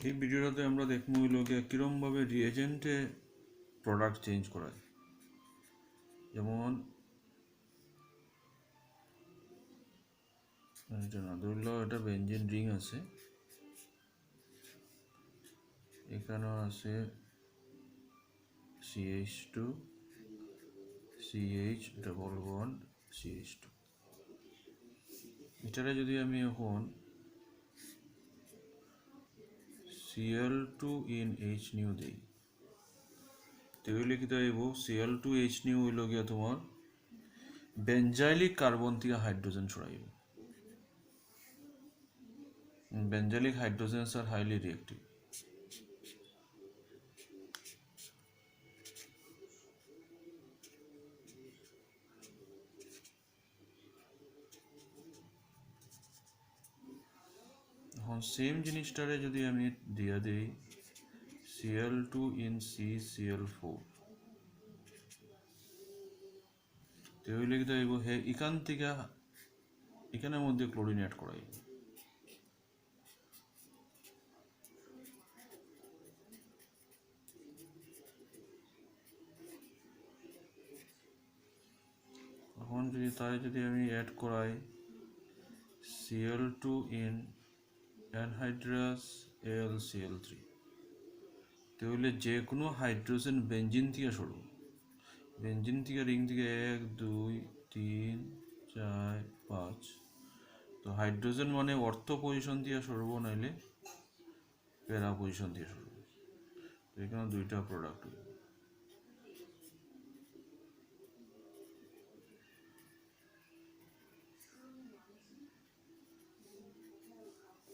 এই ভিডিওটাতে আমরা দেখবো হইলকে কীরমভাবে রিয়েজেন্টে প্রোডাক্ট চেঞ্জ করা যায়। যেমন এটা না ধরল, এটা বেঞ্জিন রিং আছে, এখানেও আছে CH2 CH double bond CH2। এটারে যদি আমি এখন Cl2 in H নিউ দিই, তাহলে কি তাইব Cl2 H নিউ হইল গিয়া তোমার বেঞ্জাইলিক কার্বন থেকে হাইড্রোজেন ছড়াইব। Benzylic hydrogens are highly reactive. এখন সেম জিনিসটারে যদি আমি দিয়া দিই Cl2 in CCl4, তাহলে কি তাইব হে এখান থেকে এখানের মধ্যে ক্লোরিন অ্যাড করাই। এখন যদি যদি আমি অ্যাড করাই Cl2 in অ্যানহাইড্রাস AlCl3, তাহলে যে কোনো হাইড্রোজেন বেঞ্জিন থেকে সরব। বেঞ্জিন থেকে রিং থেকে 1 2 3 4 5, তো হাইড্রোজেন মানে অর্থ পজিশন দিয়ে সরব, নাইলে প্যারা পজিশন দিয়ে সরব। তো এখানে দুইটা প্রোডাক্ট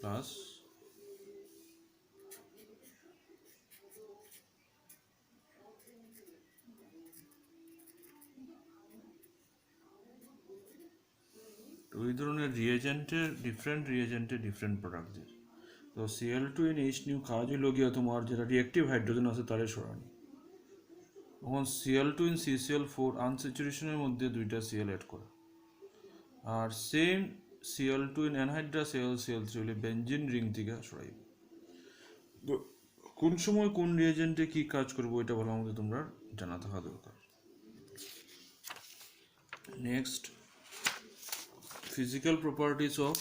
প্লাস ওই ধরনের রিয়েজেন্টের ডিফারেন্ট প্রোডাক্ট দিয়ে। তো Cl2 in H নিউ কাজ হইল গিয়া তোমার যেটা রিয়েক্টিভ হাইড্রোজেন আছে তারে সরানো। তখন Cl2 in CCl4 আনস্যাচুরেশনের মধ্যে দুইটা Cl অ্যাড করা, আর same Cl2 in anhydrous AlCl3 হলে বেঞ্জিন রিং থেকে সরাইব। তো কোন সময় কোন রিয়েজেন্টে কি কাজ করবো এটা ভালো মতো তোমরা জানা থাকা দরকার। Next, physical properties of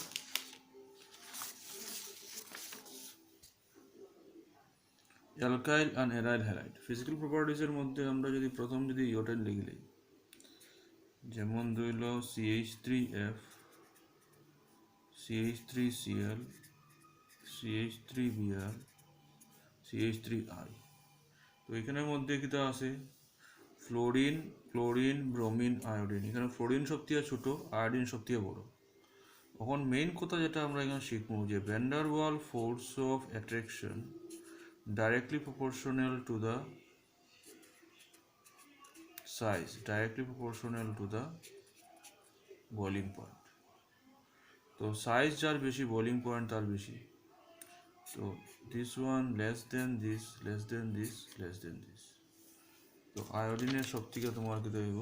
alkyl and aryl halide. Physical প্রপার্টিসের মধ্যে আমরা যদি প্রথম ইয়োটেন লিখলি, যেমন ধরল CH3F CH3Cl CH3Br CH3I। তো এখানের মধ্যে কিটা আছে ফ্লোরিন, ক্লোরিন, ব্রোমিন, আয়োডিন। এখানে ফ্লোরিন সবথেকে ছোট, আয়োডিন সবথেকে বড়। এখন মেইন কথা যেটা আমরা এখানে শিখবো যে van der wall force of attraction directly proportional to the size, directly proportional to the boiling point। তো সাইজ যার বেশি, বোলিং পয়েন্ট তার বেশি। তো this one less than this, less than this, less than this. তো আয়োডিনের সব থেকে তোমার কি দেব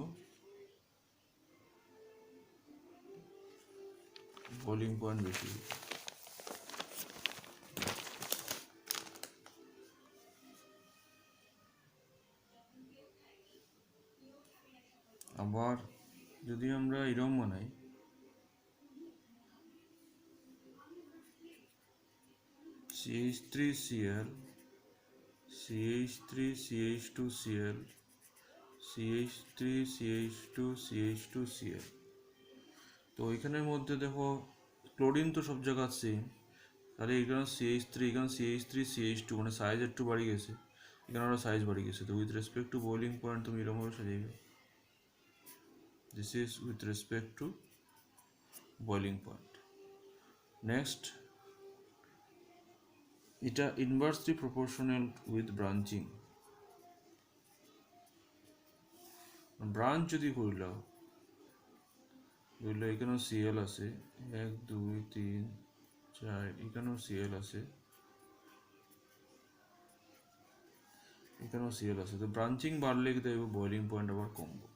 বোলিং পয়েন্ট বেশি। আবার যদি আমরা এরম বানাই CH3Cl CH3CH2Cl CH3CH2CH2Cl, তো এখানের মধ্যে দেখো ক্লোরিন তো সব জায়গা সেম, তাহলে এখানে CH3, এখানে CH3CH2 মানে সাইজ একটু বাড়ি গেছে, এখানে আরও সাইজ বাড়ি গেছে। তো with respect to boiling point তুমি এরকমভাবে সাজাইবে, this is with respect to boiling point. Next, এটা inversely proportional with branching. Branch যদি করলাম, ধরলে এখানেও Cl আছে 1 2 3 4, এখানেও Cl আছে, এখানেও Cl আছে। তো ব্রাঞ্চিং বাড়লে কি দেখবো বয়লিং পয়েন্ট আবার কমবো।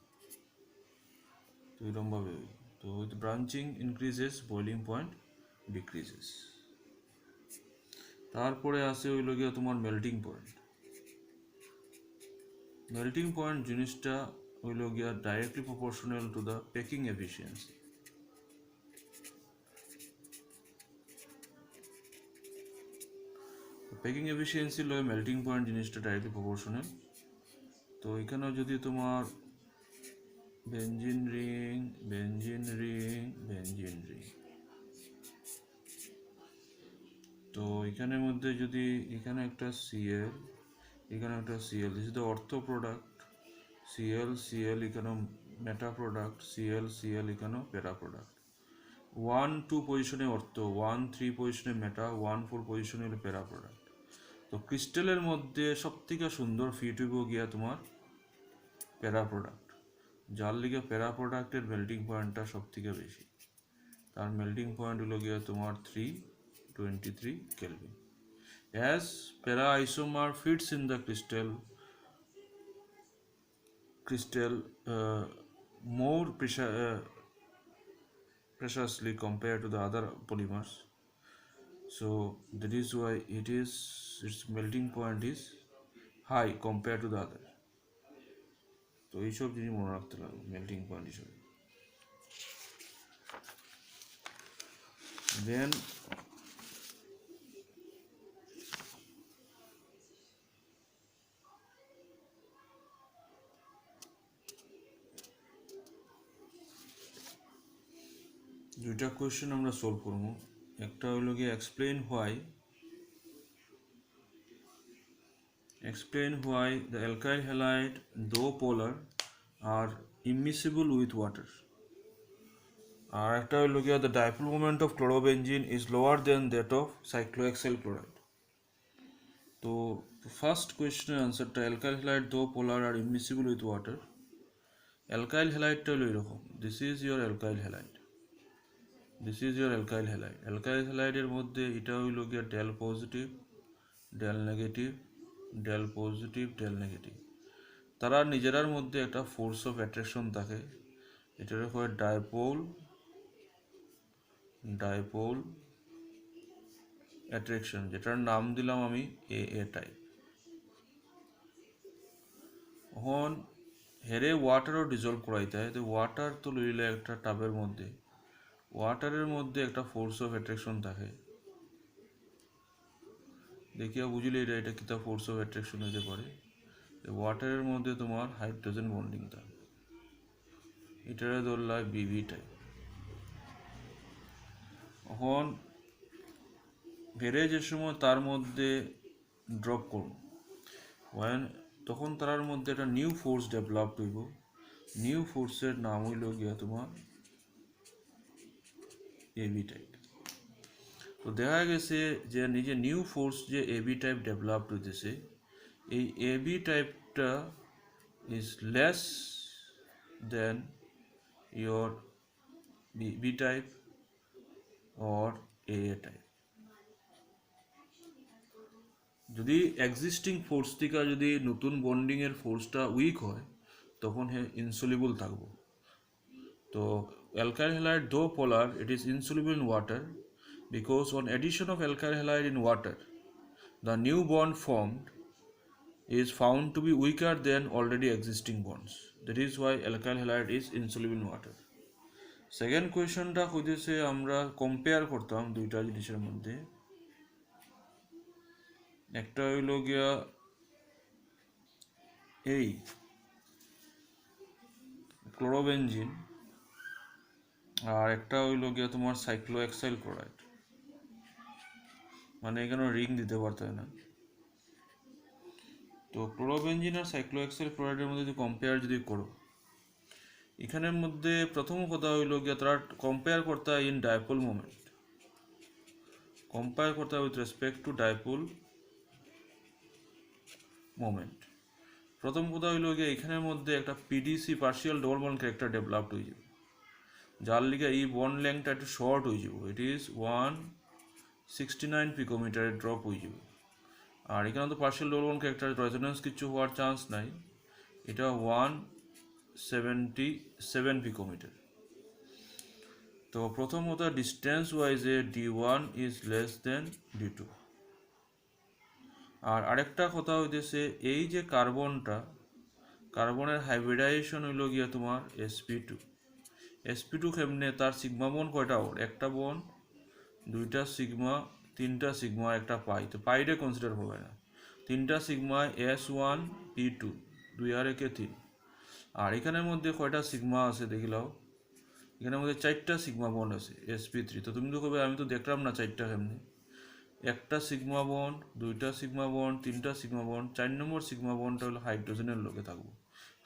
তো এরকমভাবে, তো with branching increases boiling point decreases. তারপরে আসে হইল গিয়া তোমার মেল্টিং পয়েন্ট। মেল্টিং পয়েন্ট জিনিসটা হইল গিয়া directly proportional to the packing efficiency. Packing efficiency লয় মেল্টিং পয়েন্ট জিনিসটা ডাইরেক্টলি প্রপোর্শনাল। তো এখানেও যদি তোমার বেঞ্জিন রিং, তো এখানের মধ্যে যদি এখানে একটা সিএল, এখানে একটা সিএল, দিস ইজ দ্য অর্থ প্রোডাক্ট, সিএল এখানেও মেটা প্রোডাক্ট, সিএল এখানেও প্যারা প্রোডাক্ট। 1-2 পজিশনে অর্থ, 1-3 পজিশনে মেটা, 1-4 পজিশনে হলো প্যারা প্রোডাক্ট। তো ক্রিস্টালের মধ্যে সব থেকে সুন্দর ফিট হইব গিয়া তোমার প্যারা প্রোডাক্ট, যার লিগে প্যারা প্রোডাক্টের মেল্টিং পয়েন্টটা সব থেকে বেশি। তার মেল্টিং পয়েন্ট হলো গিয়া তোমার 323 kelvin. As para isomer fits in the crystal more preciously compared to the other polymers, so that is why its melting point is high compared to the other. তো এইসব জিনিস মনে রাখতে লাগবে মেল্টিং পয়েন্ট হিসেবে। দেন দুইটা কোয়েশ্চেন আমরা solve করবো। একটা হলো গিয়ে explain why the alkyl halide though polar are immiscible with water, আর একটা হলো গিয়ে the dipole moment of chlorobenzene is lower than that of cyclohexyl chloride। তো ফার্স্ট কোয়েশ্চেনের আনসারটা alkyl halide though polar are immiscible with water। Alkyl হ্যালাইডটা হলো এরকম, this is your alkyl halide, alkyl হ্যালাইডের মধ্যে এটা হইল গিয়া ডেল পজিটিভ, ডেল নেগেটিভ। তারা নিজেরার মধ্যে একটা ফোর্স অফ অ্যাট্রাকশন থাকে, এটার হয় ডাইপোল অ্যাট্রাকশন, যেটার নাম দিলাম আমি এ টাইপ। এখন হেরে ওয়াটারও ডিজলভ করাইতে হয়, তো ওয়াটার তো লইলে একটা টাবের মধ্যে, ওয়াটারের মধ্যে একটা ফোর্স অফ অ্যাট্রাকশন থাকে, দেখিয়া বুঝলে এটা কিতা ফোর্স অফ অ্যাট্রাকশন হইতে পারে। ওয়াটারের মধ্যে তোমার হাইড্রোজেন বন্ডিং থাকে, এটারে ধরলা বিবি টাইপ। এখন ভেরে যে সময় তার মধ্যে ড্রপ করব, তখন তার মধ্যে একটা নিউ ফোর্স ডেভেলপ হইব, নিউ ফোর্সের নাম হইল গিয়া তোমার এবি টাইপ। তো দেখা গেছে যে নিজে নিউ ফোর্স যে এবি টাইপ ডেভেলপ হইতেছে, এই এবি টাইপটা is less than your B type or A type. যদি এক্সিস্টিং ফোর্স থেকে যদি নতুন বন্ডিংয়ের ফোর্সটা উইক হয়, তখন ইনসলিবল থাকবো। তো alkyl halide though polar, it is insoluble in water because on addition of alkyl halide in water, the new bond formed is found to be weaker than already existing bonds. That is why alkyl halide is insoluble in water. Second কোয়েশনটা হইতেছে আমরা compare করতাম দুইটা জিনিসের মধ্যে, একটা হইল গিয়া এই ক্লোরোবেনজিন, আর একটা হইল গিয়া তোমার সাইক্লোহেক্সাইল ক্লোরাইড, মানে এখানে রিং দিতে পারতে না। তো ক্লোরোবেনজিন আর সাইক্লোহেক্সাইল ক্লোরাইডের মধ্যে যদি কম্পেয়ার যদি করো, এখানের মধ্যে প্রথম কথা হইল গিয়া তারা কম্পেয়ার করতে হয় ইন ডাইপোল মোমেন্ট, কম্পেয়ার করতে হয় with respect two dipole moment. প্রথম কথা হইল গিয়া এখানের মধ্যে একটা PDC partial double bond character developed হয়ে যাবে, যার লিগে এই বন্ড লেংথটা একটু শর্ট হয়ে যাব, ইট ইজ 169 পিকোমিটারে ড্রপ হয়ে যাব। আর এখানে তো partial double bond character resonance কিছু হওয়ার চান্স নাই, এটা 177 পিকোমিটার। তো প্রথম কথা ডিস্টেন্স ওয়াইজে D1 is less than D2, আর আরেকটা কথা হইতেছে এই যে কার্বনের হাইব্রিডাইজেশন হইল গিয়া তোমার sp2 কেমনে তার সিগমা বন্ড কয়টা ওর একটা বন্ড দুইটা সিগমা তিনটা সিগমা একটা পাই তো পাইরে কনসিডার হবে না তিনটা সিগমা s1p2 দুই আর একে তিন আর এখানের মধ্যে কয়টা সিগমা আছে দেখিলাও এখানের মধ্যে চারটা সিগমা বন্ড আছে sp3 তো তুমি তো কবে আমি তো দেখলাম না চারটা কেমনি একটা সিগমা বন্ড দুইটা সিগমা বন্ড তিনটা সিগমা বন্ড 4 নম্বর সিগমা বন্ডটা হলো হাইড্রোজেনের লগে থাকবো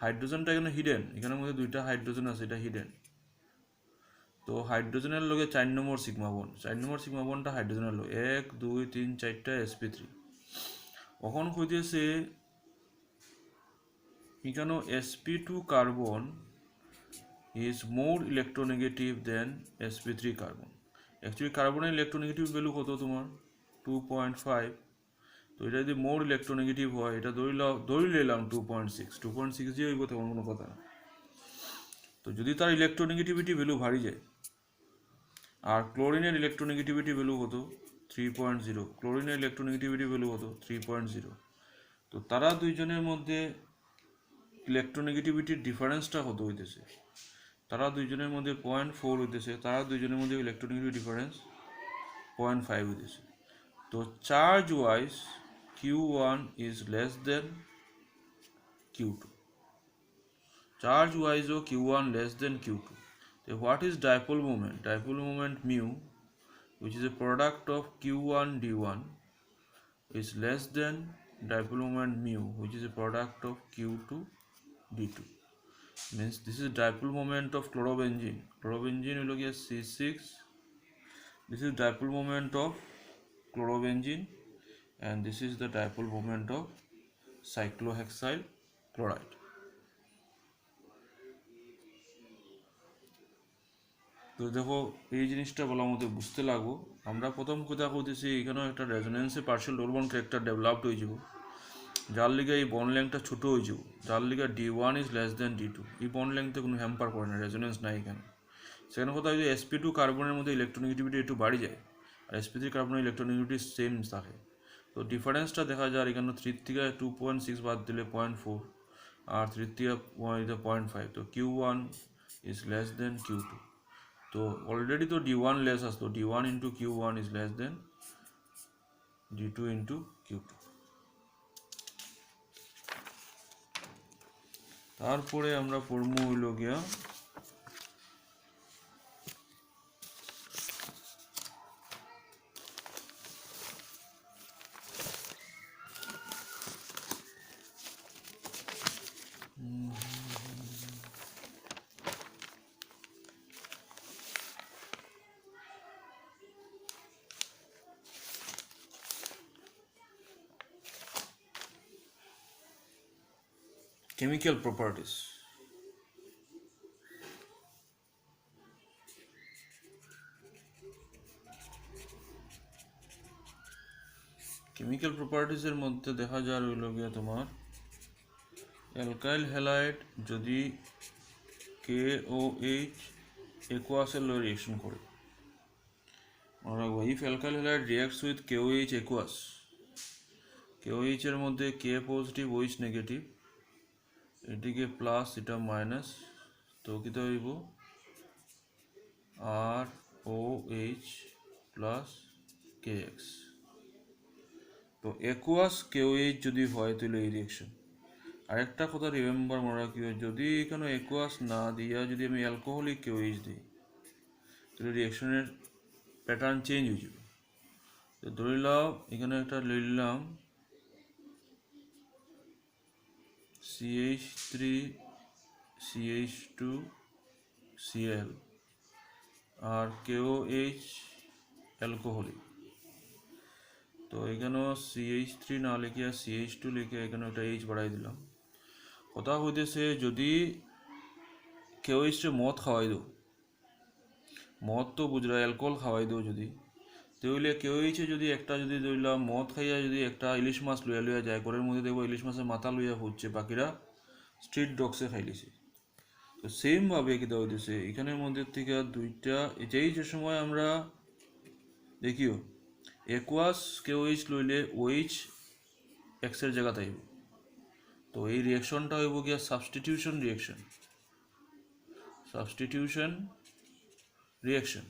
হাইড্রোজেনটা এখানে হিডেন এখানের মধ্যে দুইটা হাইড্রোজেন আছে এটা হিডেন তো হাইড্রোজেনের লগে 4 নম্বর সিগমা বন্ডটা হাইড্রোজেনের লগে 1 2 3 4টা sp3 এখন কইতেছে এখানে sp2 carbon is more electronegative than sp3 carbon actually কার্বনের ইলেকট্রোনেগেটিভ ভ্যালু কত তোমার 2.5 তো এটা যদি মোর ইলেকট্রোনেগেটিভ হয় এটা ধরে নিলাম 2.6 দিয়ে হইব তেমন কোনো কথা না তো যদি তার ইলেকট্রোনেগেটিভিটি ভ্যালু ভারী যায় আর ক্লোরিনের ইলেকট্রোনেগেটিভিটি ভ্যালু কত 3.0 ক্লোরিনের ইলেকট্রোনেগেটিভিটি ভ্যালু কত 3.0 তো তারা দুইজনের মধ্যে ইলেকট্রোনেগেটিভিটির ডিফারেন্সটা কত হইতেছে তারা দুইজনের মধ্যে 0.4 হইতেছে তারা দুইজনের মধ্যে ইলেকট্রোনেগেটিভ ডিফারেন্স 0.5 হইতেছে তো charge wise q1 is less than q2 charge wise q1 less than q2 so what is dipole moment mu which is a product of q1 d1 is less than dipole moment mu which is a product of q2 d2 means this is dipole moment of chlorobenzene will get c6 this is dipole moment of chlorobenzene and this is the dipole moment of cyclohexyl chloride তো দেখো এই জিনিসটা ভালো মতো বুঝতে লাগবো আমরা প্রথম কথা কইতেছি এখানেও একটা রেজোনেন্সে partial double bond character developed হয়ে যাব যার লিগে এই বন্ড লেংথটা ছোট হয়ে যাব যার লিগে d1 is less than d2 এই বন্ড লেংথে কোনো হ্যাম্পার করে না রেজোনেন্স নাই এখানে সেখানে কথা হয় যে sp2 কার্বনের মধ্যে ইলেকট্রোনেগেটিভিটি একটু বাড়ি যায় আর sp3 কার্বনের ইলেকট্রোনেগেটিভিটি সেম থাকে তো ডিফারেন্সটা দেখা যায় এখানে 3 থেকে 2.6 বাদ দিলে 0.4 আর 3 থেকে 0.5 তো q1 is less than q2 তো অলরেডি তো d1 লেস আসতো d1 into q1 is less than d2 into q2 তারপরে আমরা পড়মু হইল গিয়া chemical properties কেমিক্যাল প্রপার্টিজের মধ্যে দেখা যায় হইল গিয়া তোমার অ্যালকাইল হ্যালাইড যদি KOH aqueous এর রিঅ্যাকশন করে মনে রাখবো if alkyl halide reacts with KOH aqueous KOH এর মধ্যে K পজিটিভ OH নেগেটিভ এদিকে প্লাস এটা মাইনাস তো কি তো হইব ROH প্লাস KX তো aqueous KOH যদি হয় তাহলে এই রিঅ্যাকশন আরেকটা কথা রিমেম্বার মনে রাখিও যদি এখানে aqueous না দিয়া যদি আমি অ্যালকোহলিক KOH দিই তাহলে রিঅ্যাকশনের প্যাটার্ন চেঞ্জ হয়ে যাবে তো ধরে নাও এখানে একটা লিখলাম CH3 CH2 Cl আর KOH অ্যালকোহলিক তো এখানেও CH3 না লিখে CH2 লিখে এখানে একটা H বাড়াই দিলাম কথা হইতেছে যদি KOH মদ খাওয়াই দাও মদ তো বুঝলা অ্যালকোহল খাওয়াই দাও যদি তাহলে KOH যদি একটা যদি ধরলাম মদ খাইয়া যদি একটা ইলিশ মাছ লইয়া যায় ঘরের মধ্যে দেখবো ইলিশ মাছের মাথা লইয়া হচ্ছে বাকিরা স্ট্রিট ডগসে খাইলিছে তো সেমভাবে কী দেওয়া হইতেছে এখানের মধ্যে থেকে দুইটা যে সময় আমরা দেখিও aqueous KOH লইলে OH এক্সের জায়গাতে আইব। তো এই রিয়েকশনটা হইব গিয়া সাবস্টিটিউশন রিয়েকশন।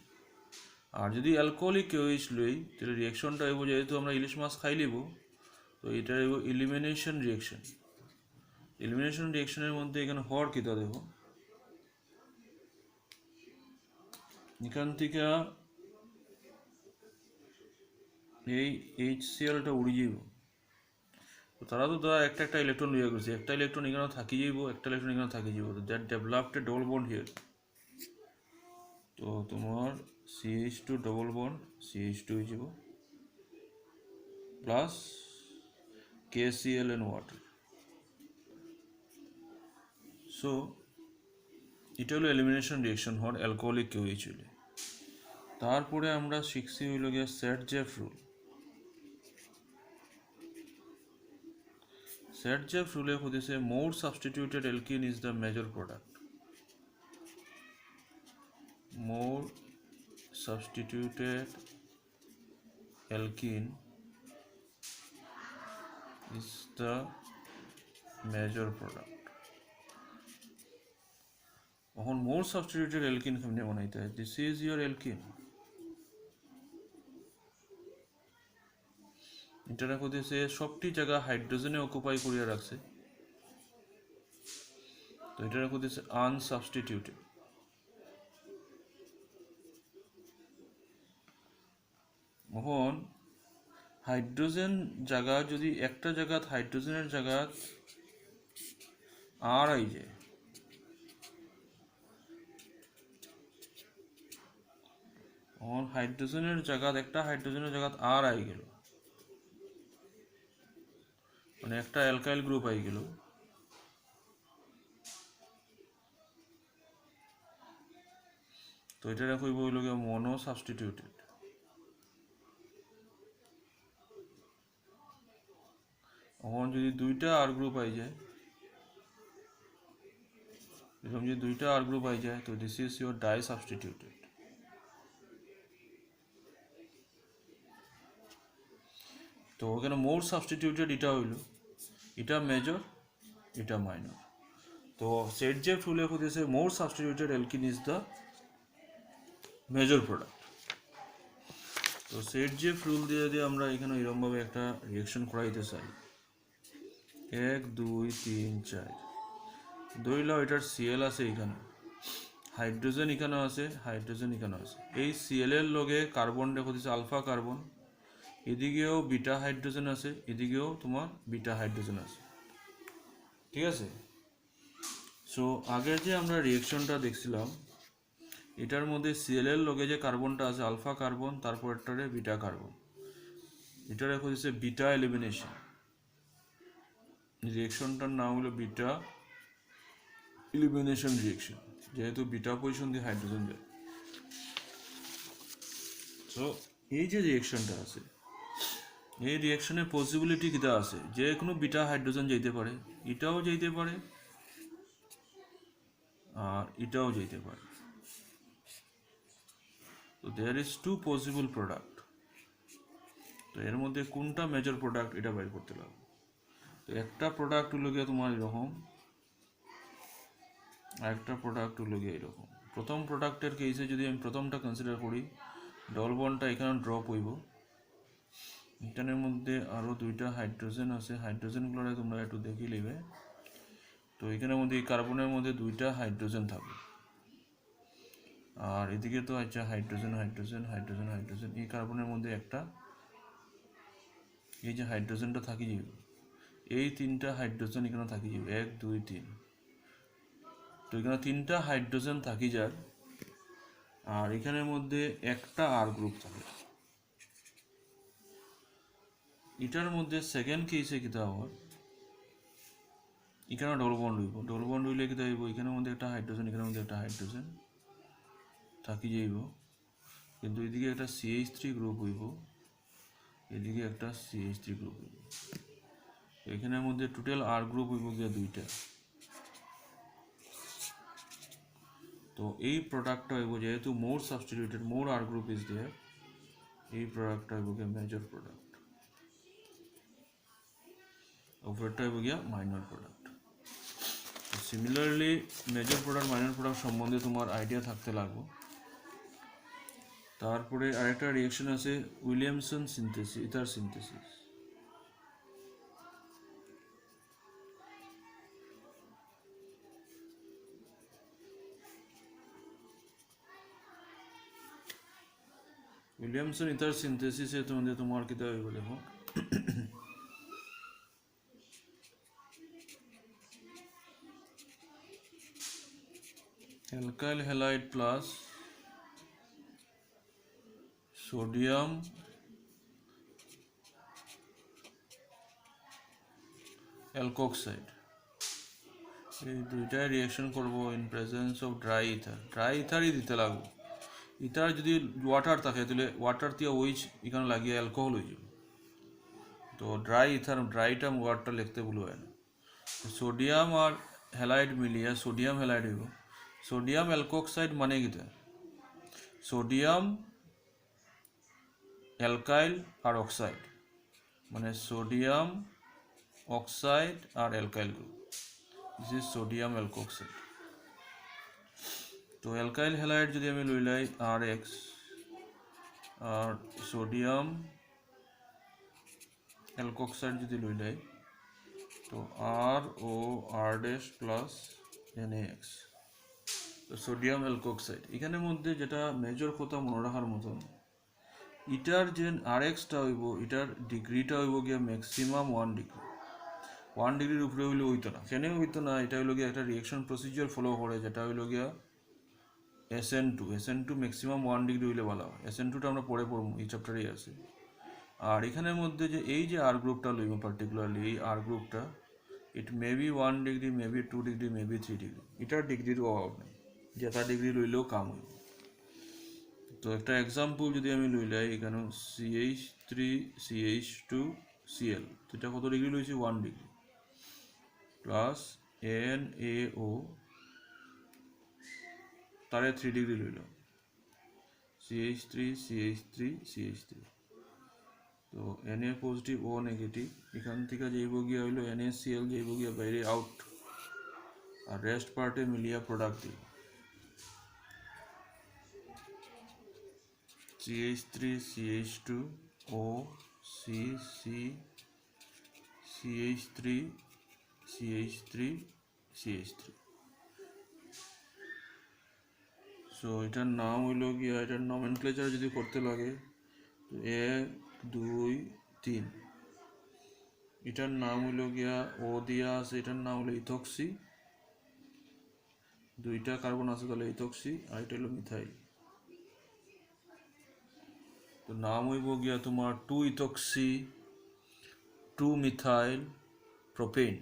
আর যদি অ্যালকোহলিক ওইচ লই তাহলে রিয়েকশনটা হইব, যেহেতু আমরা ইলিশ মাছ খাই লিব, তো এটা হইব ইলিমিনেশন রিয়েকশনের মধ্যে এখানে হর কিতা দেখো, এখান থেকে এই HClটা উড়ি যাইব। তো তারা তো একটা ইলেকট্রন লইয়া করছে, একটা ইলেকট্রন এখানে থাকি যাইব, একটা ইলেকট্রন এখানে থাকি যাইব, তো that developed A double bond here. তো তোমার CH2 ডবল বন্ড CH2 হয়ে যাব plus KCl and water. So এটা হলো এলিমিনেশন রিয়েকশন হওয়ার অ্যালকোহলিক কেউই চলে। তারপরে আমরা শিখছি হইল গিয়া স্যাটজেফ রুল। স্যাটজেফ রুলে হতেছে more substituted alkene is the major product. More substituted alkene is the major product. এখন মোর সাবস্টিটিউটেড অ্যালকিন কেমনে বানাইতে হয়? This is your alkyne. এটা রাখো দিয়েছে সবটি জায়গা হাইড্রোজেনে অকুপাই করিয়া রাখছে, তো এটা রাখো দিয়েছে আনসাবস্টিটিউটেড। এখন হাইড্রোজেন জায়গা যদি একটা জায়গাত হাইড্রোজেনের জায়গাত আর আই যায়, এখন হাইড্রোজেনের জায়গাত একটা হাইড্রোজেনের জায়গাত আর আই গেল, মানে একটা অ্যালকাইল গ্রুপ আই গেল, তো এটা রাখব হইল গিয়ে মনো সাবস্টিটিউটেড। এখন যদি দুইটা আর গ্রুপ আই যায়, এরকম যদি দুইটা আর গ্রুপ আই যায়, তো this is your di substituted. তো ওখানে মোর সাবস্টিটিউটেড এটা হইল, এটা মেজর এটা মাইনর। তো স্যাটজেফ রুলে হতেছে more substituted alkene is the major product. তো স্যাটজেফ রুল দিয়ে আমরা এখানে এরকমভাবে একটা রিয়েকশন করাইতে চাই। 1 2 3 4 ধরে নাও এটার Cl আছে, এখানে হাইড্রোজেন এখানে আছে, হাইড্রোজেন এখানে আছে। এই Cl এর লগে কার্বন রেখে দিচ্ছে আলফা কার্বন, এদিকেও বিটা হাইড্রোজেন আছে, এদিকেও তোমার বিটা হাইড্রোজেন আছে, ঠিক আছে। সো আগে যে আমরা রিয়েকশনটা দেখছিলাম, এটার মধ্যে Cl এর লগে যে কার্বনটা আছে আলফা কার্বন, তারপর এটারে বিটা কার্বন, এটা রেখে দিচ্ছে বিটা এলিমিনেশন। রিয়েকশনটার নাম হলো বিটা এলিমিনেশন রিয়েকশন, যেহেতু বিটা পজিশন দিয়ে হাইড্রোজেন যায়। সো এই যে রিয়েকশনটা আছে, এই রিয়েকশনের পসিবিলিটি কিটা আছে, যে কোনো বিটা হাইড্রোজেন যাইতে পারে, এটাও যাইতে পারে আর এটাও যাইতে পারে। তো there is two possible product. তো এর মধ্যে কোনটা মেজর প্রোডাক্ট এটা বের করতে লাগবে। তো একটা প্রোডাক্ট হলো গিয়ে তোমার এরকম, আর একটা প্রোডাক্ট হলো গিয়ে এরকম। প্রথম প্রোডাক্টের কেসে যদি আমি প্রথমটা কনসিডার করি, ডবল বন্ডটা এখানে ড্রপ হইব, এখানের মধ্যে আরও দুইটা হাইড্রোজেন আছে, হাইড্রোজেনগুলো তোমরা একটু দেখে নেবে। তো এখানের মধ্যে এই কার্বনের মধ্যে দুইটা হাইড্রোজেন থাকবে, আর এদিকে তো আছে হাইড্রোজেন হাইড্রোজেন হাইড্রোজেন হাইড্রোজেন, এই কার্বনের মধ্যে একটা এই যে হাইড্রোজেনটা থাকি যাবে, এই তিনটা হাইড্রোজেন এখানে থাকি যাবে 1 2 3। তো এখানে তিনটা হাইড্রোজেন থাকি যায়, আর এখানের মধ্যে একটা আর গ্রুপ থাকে। এটার মধ্যে সেকেন্ড কেসে কিতা হয়, এখানে ডবল বন্ড হইব, ডবল বন্ড হইলে কিতা হইব, এখানের মধ্যে একটা হাইড্রোজেন এখানের মধ্যে একটা হাইড্রোজেন থাকি যাইব, কিন্তু এদিকে একটা CH3 গ্রুপ হইব, এদিকে একটা CH3 গ্রুপ হইব। এখানের মধ্যে টোটাল আর গ্রুপ হইব গিয়া দুইটা। তো এই প্রোডাক্টটা হইব, যেহেতু more substituted more R group is there, এই প্রোডাক্টটা হইব গিয়া মেজর প্রোডাক্ট। উপরেরটা হয়ে গিয়া minor product. Similarly major product minor product সম্বন্ধে তোমার আইডিয়া থাকতে লাগবে। তারপরে আরেকটা রিঅ্যাকশন আছে Williamson synthesis, ether synthesis. Williamson ether সিনথেসিসের মধ্যে তোমার কি দেওয়া হইব দেখো, alkyl halide plus sodium alkoxide, এই দুইটাই রিঅ্যাকশন করব in presence of dry ether. Dry ইথারই দিতে লাগবে। ইথার যদি ওয়াটার থাকে তাহলে ওয়াটার দিয়ে ওইচ এখানে লাগিয়ে অ্যালকোহল হয়ে যাবে। তো ড্রাই ইথার, ড্রাইটা ওয়ার্ডটা লিখতে ভুল হয় না। সোডিয়াম আর হ্যালাইড মিলিয়ে সোডিয়াম হ্যালাইড হইব। সোডিয়াম অ্যালকোক্সাইড মানে কিটা, সোডিয়াম অ্যালকাইল আর অক্সাইড, মানে সোডিয়াম অক্সাইড আর alkyl group, this is sodium alkoxide. তো অ্যালকাইল হ্যালাইড যদি আমি লইলাই আর এক্স, আর সোডিয়াম অ্যালকোক্সাইড যদি লইলাই তো আর ও আর ড্যাশ প্লাস NaX, তো সোডিয়াম অ্যালকোক্সাইড। এখানের মধ্যে যেটা মেজর কথা মনে রাখার মতন, ইটার যে আর এক্সটা হইব এটার ডিগ্রিটা হইব গিয়া ম্যাক্সিমাম 1 ডিগ্রি। 1 ডিগ্রির উপরে হইলে হইতো না, কেন হইতো না, এটা হইল গিয়া একটা রিঅ্যাকশন প্রসিজিওর ফলো করে যেটা হইল গিয়া SN2 ম্যাক্সিমাম 1 ডিগ্রি হইলে ভালো হয়। SN2টা আমরা পরে পড়বো, এই চ্যাপ্টারেই আছে। আর এখানের মধ্যে যে এই যে আর গ্রুপটা লইব, পার্টিকুলারলি এই আর গ্রুপটা, it may be 1 degree, may be 2 degree, may be 3 degree, এটার ডিগ্রির অভাব নেই, যেটা ডিগ্রি লইলেও কাম হইব। তো একটা এক্সাম্পল যদি আমি লইলাই, এখানে CH3CH2Cl, এটা কত ডিগ্রি লইছি, 1 ডিগ্রি, প্লাস NaO তারে 3 ডিগ্রি লইল, CH3CH3CH3। তো Na পজিটিভ ও নেগেটিভ, এখান থেকে যাইব গিয়া হইল NaCl যাইব গিয়া বাইরে আউট, আর রেস্ট পার্টে মিলিয়া প্রোডাক্ট দিব CH3CH2O CH3CH3CH3। সো এটার নাম হইল গিয়া, এটার নমেনক্লেচার যদি করতে লাগে 1 2 3, এটার নাম হইল গিয়া ও দিয়া আছে, এটার নাম হলো ইথক্সি, দুইটা কার্বন আছে তাহলে ইথক্সি, আর এটা হলো মিথাইল। তো নাম হইব গিয়া তোমার 2 ইথক্সি 2 মিথাইল প্রোপেন।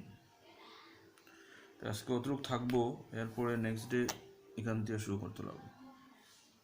আজকে অতটুকু থাকবো, এরপরে নেক্সট ডে এখান থেকে শুরু করতে লাগবে।